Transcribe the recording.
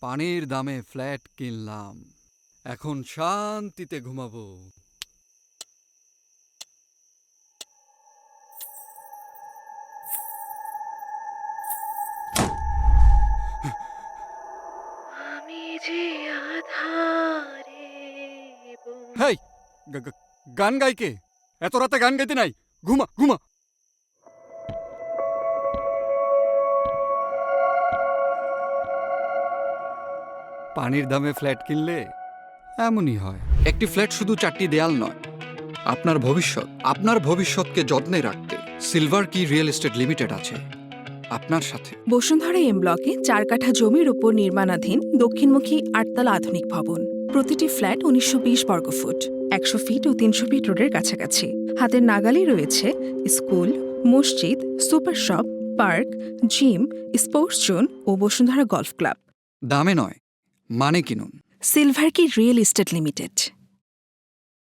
পানির দামে ফ্ল্যাট কিনলাম, এখন শান্তিতে ঘুমাবো। আমি যে আধারে হেই, গান গাইকে এত রাতে গান গাইতে নাই, ঘুমা ঘুমা। পানির দামে ফ্ল্যাট কিনলে এমনই হয়। একটি ফ্ল্যাট শুধু 4টি দেয়াল নয়, আপনার ভবিষ্যৎকে যত্নে রাখতে সিলভার কি রিয়েল এস্টেট লিমিটেড আছে আপনার সাথে। বসুন্ধরা এম ব্লকে 4 কাঠা জমির উপর নির্মাণাধীন দক্ষিণমুখী 8তলা আধুনিক ভবন। প্রতিটি ফ্ল্যাট 1920 বর্গফুট, 100 ফিট ও 300 ফিট রোডের কাছাকাছি। হাতের নাগালেই রয়েছে স্কুল, মসজিদ, super shop, park, gym, sports zone ও বসুন্ধরা গলফ ক্লাব। দামে নয়, মানে কিনুন। সিলভার কি রিয়েল এস্টেট লিমিটেড।